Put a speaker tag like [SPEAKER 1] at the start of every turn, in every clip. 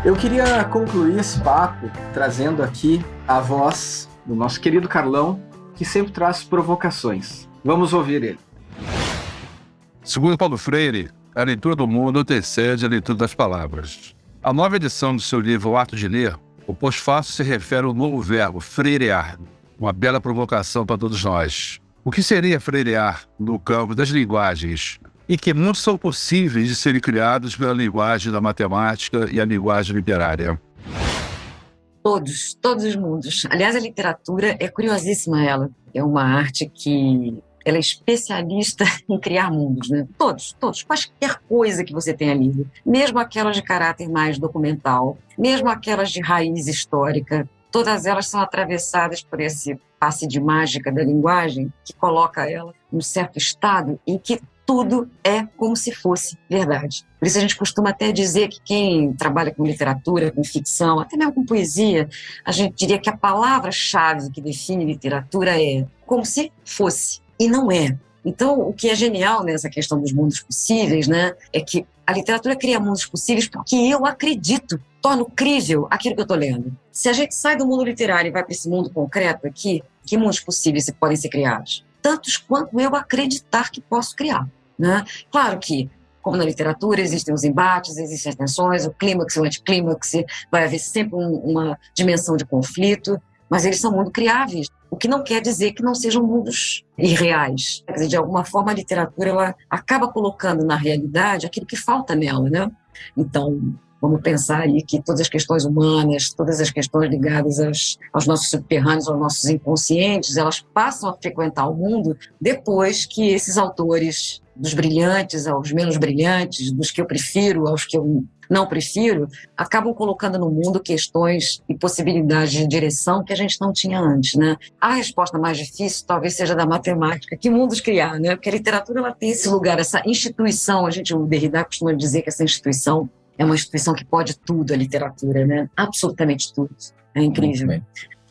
[SPEAKER 1] Eu queria concluir esse papo trazendo aqui a voz do nosso querido Carlão, que sempre traz provocações. Vamos ouvir ele.
[SPEAKER 2] Segundo Paulo Freire, a leitura do mundo antecede a leitura das palavras. A nova edição do seu livro O Ato de Ler, o pós-fácil se refere ao novo verbo, freirear, uma bela provocação para todos nós. O que seria freirear no campo das linguagens? E que mundos são possíveis de serem criados pela linguagem da matemática e a linguagem literária?
[SPEAKER 3] Todos os mundos. Aliás, a literatura é curiosíssima, ela. É uma arte que ela é especialista em criar mundos, né? Todos. Qualquer coisa que você tenha lido. Mesmo aquelas de caráter mais documental, mesmo aquelas de raiz histórica, todas elas são atravessadas por esse passe de mágica da linguagem que coloca ela num certo estado em que tudo é como se fosse verdade. Por isso a gente costuma até dizer que quem trabalha com literatura, com ficção, até mesmo com poesia, a gente diria que a palavra-chave que define literatura é como se fosse, e não é. Então, o que é genial nessa questão dos mundos possíveis, né, é que a literatura cria mundos possíveis porque eu acredito, torno crível aquilo que eu estou lendo. Se a gente sai do mundo literário e vai para esse mundo concreto aqui, que mundos possíveis podem ser criados? Tantos quanto eu acreditar que posso criar, né? Claro que, como na literatura, existem os embates, existem as tensões, o clímax e o anticlímax, vai haver sempre uma dimensão de conflito, mas eles são muito criáveis, o que não quer dizer que não sejam mundos irreais. Quer dizer, de alguma forma, a literatura ela acaba colocando na realidade aquilo que falta nela, né? Então, vamos pensar aí que todas as questões humanas, todas as questões ligadas aos nossos subterrâneos, aos nossos inconscientes, elas passam a frequentar o mundo depois que esses autores, dos brilhantes aos menos brilhantes, dos que eu prefiro aos que eu não prefiro, acabam colocando no mundo questões e possibilidades de direção que a gente não tinha antes, né? A resposta mais difícil talvez seja da matemática. Que mundos criar, né? Porque a literatura ela tem esse lugar, essa instituição, o Derrida costuma dizer que essa instituição é uma instituição que pode tudo, a literatura, né? Absolutamente tudo. É incrível.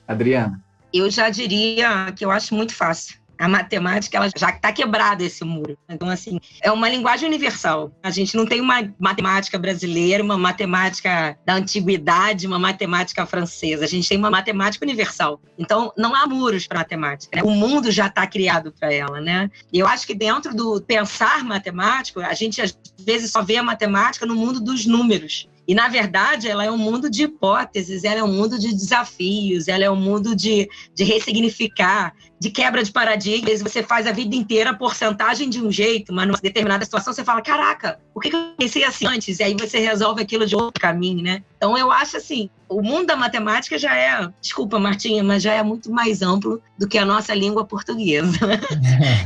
[SPEAKER 1] Adriana?
[SPEAKER 4] Eu já diria que eu acho muito fácil. A matemática, ela já está quebrada esse muro. Então, assim, é uma linguagem universal. A gente não tem uma matemática brasileira, uma matemática da antiguidade, uma matemática francesa. A gente tem uma matemática universal. Então, não há muros para a matemática, né? O mundo já está criado para ela, né? E eu acho que dentro do pensar matemático, a gente às vezes só vê a matemática no mundo dos números. E, na verdade, ela é um mundo de hipóteses, ela é um mundo de desafios, ela é um mundo de ressignificar, de quebra de paradigmas. Você faz a vida inteira a porcentagem de um jeito, mas numa determinada situação você fala, caraca, por que eu pensei assim antes? E aí você resolve aquilo de outro caminho, né? Então, eu acho assim, o mundo da matemática já é, desculpa, Martinha, mas já é muito mais amplo do que a nossa língua portuguesa.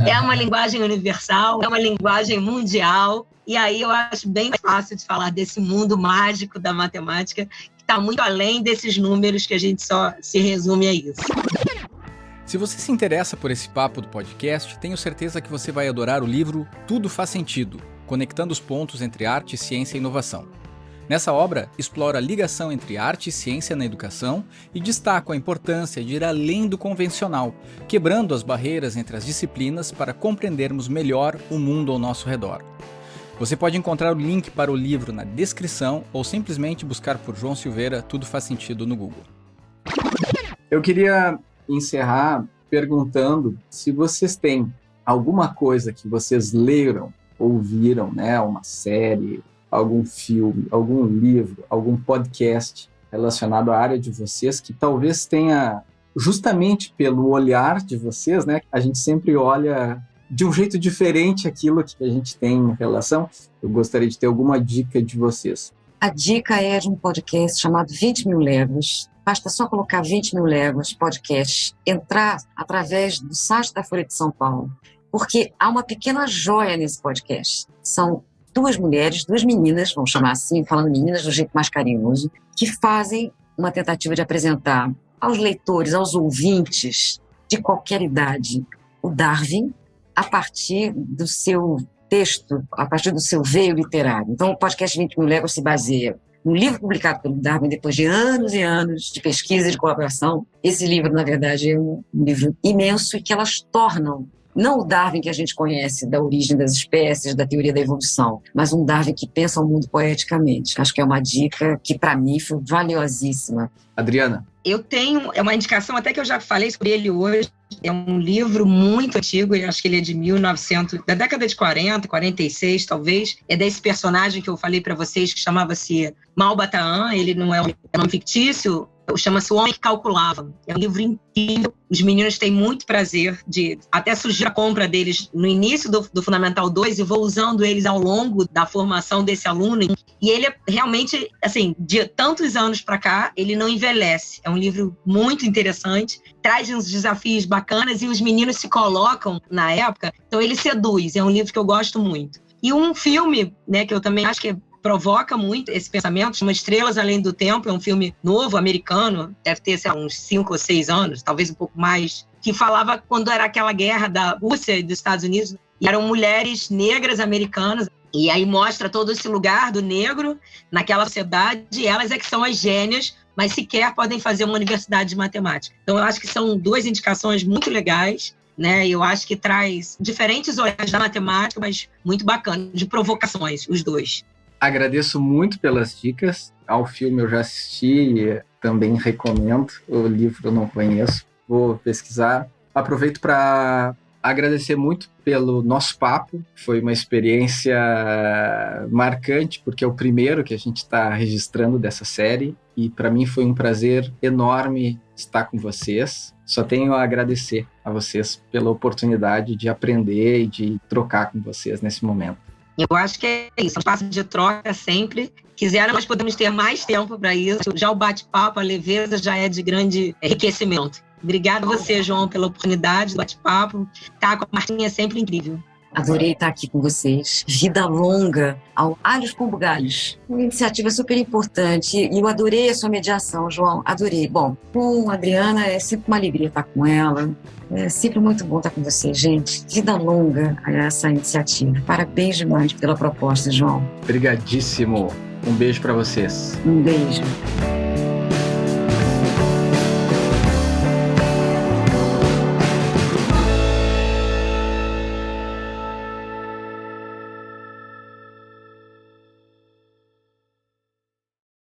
[SPEAKER 4] É uma linguagem universal, é uma linguagem mundial. E aí eu acho bem mais fácil de falar desse mundo mágico da matemática, que está muito além desses números que a gente só se resume a isso.
[SPEAKER 5] Se você se interessa por esse papo do podcast, tenho certeza que você vai adorar o livro Tudo Faz Sentido, conectando os pontos entre arte, ciência e inovação. Nessa obra, exploro a ligação entre arte e ciência na educação e destaco a importância de ir além do convencional, quebrando as barreiras entre as disciplinas para compreendermos melhor o mundo ao nosso redor. Você pode encontrar o link para o livro na descrição ou simplesmente buscar por João Silveira Tudo Faz Sentido no Google.
[SPEAKER 1] Eu queria encerrar perguntando se vocês têm alguma coisa que vocês leram, ouviram, né? Uma série, algum filme, algum livro, algum podcast relacionado à área de vocês que talvez tenha, justamente pelo olhar de vocês, né? A gente sempre olha de um jeito diferente aquilo que a gente tem em relação. Eu gostaria de ter alguma dica de vocês.
[SPEAKER 3] A dica é de um podcast chamado 20 Mil Léguas. Basta só colocar 20 Mil Léguas podcast, entrar através do site da Folha de São Paulo, porque há uma pequena joia nesse podcast. São duas mulheres, duas meninas, vamos chamar assim, falando meninas do jeito mais carinhoso, que fazem uma tentativa de apresentar aos leitores, aos ouvintes de qualquer idade, o Darwin, a partir do seu texto, a partir do seu veio literário. Então, o podcast 20 Mil Léguas se baseia no livro publicado pelo Darwin depois de anos e anos de pesquisa e de colaboração. Esse livro, na verdade, é um livro imenso e que elas tornam Não o Darwin que a gente conhece da origem das espécies, da teoria da evolução, mas um Darwin que pensa o mundo poeticamente. Acho que é uma dica que, para mim, foi valiosíssima.
[SPEAKER 1] Adriana?
[SPEAKER 4] Eu tenho, é uma indicação até que eu já falei sobre ele hoje, é um livro muito antigo, eu acho que ele é de 1900, da década de 40, 46 talvez, é desse personagem que eu falei para vocês, que chamava-se Malbataan, ele não é um nome fictício, chama-se O Homem que Calculava. É um livro incrível, os meninos têm muito prazer de até surgir a compra deles no início do Fundamental 2 e vou usando eles ao longo da formação desse aluno, e ele é realmente, assim, de tantos anos para cá, ele não envelhece. É um livro muito interessante, traz uns desafios bacanas e os meninos se colocam na época, então ele seduz, é um livro que eu gosto muito. E um filme, né, que eu também acho que provoca muito esse pensamento, chama Estrelas Além do Tempo, é um filme novo, americano, deve ter, sei lá, uns 5 ou 6 anos, talvez um pouco mais, que falava quando era aquela guerra da Rússia e dos Estados Unidos, e eram mulheres negras americanas, e aí mostra todo esse lugar do negro naquela sociedade, e elas é que são as gênias, mas sequer podem fazer uma universidade de matemática. Então eu acho que são 2 indicações muito legais, né? Eu acho que traz diferentes olhares da matemática, mas muito bacana, de provocações, os 2.
[SPEAKER 1] Agradeço muito pelas dicas. Ao filme eu já assisti e também recomendo. O livro eu não conheço, vou pesquisar. Aproveito para agradecer muito pelo nosso papo. Foi uma experiência marcante, porque é o primeiro que a gente está registrando dessa série. E para mim foi um prazer enorme estar com vocês. Só tenho a agradecer a vocês pela oportunidade de aprender e de trocar com vocês nesse momento.
[SPEAKER 4] Eu acho que é isso, um espaço de troca sempre. Quiser, nós podemos ter mais tempo para isso. Já o bate-papo, a leveza já é de grande enriquecimento. Obrigada a você, João, pela oportunidade do bate-papo. Tá com a Martinha é sempre incrível.
[SPEAKER 3] Adorei estar aqui com vocês. Vida longa ao Alhos com Bugalhos. Uma iniciativa super importante e eu adorei a sua mediação, João. Adorei. Bom, com a Adriana é sempre uma alegria estar com ela. É sempre muito bom estar com vocês, gente. Vida longa a essa iniciativa. Parabéns demais pela proposta, João.
[SPEAKER 1] Obrigadíssimo. Um beijo para vocês.
[SPEAKER 3] Um beijo.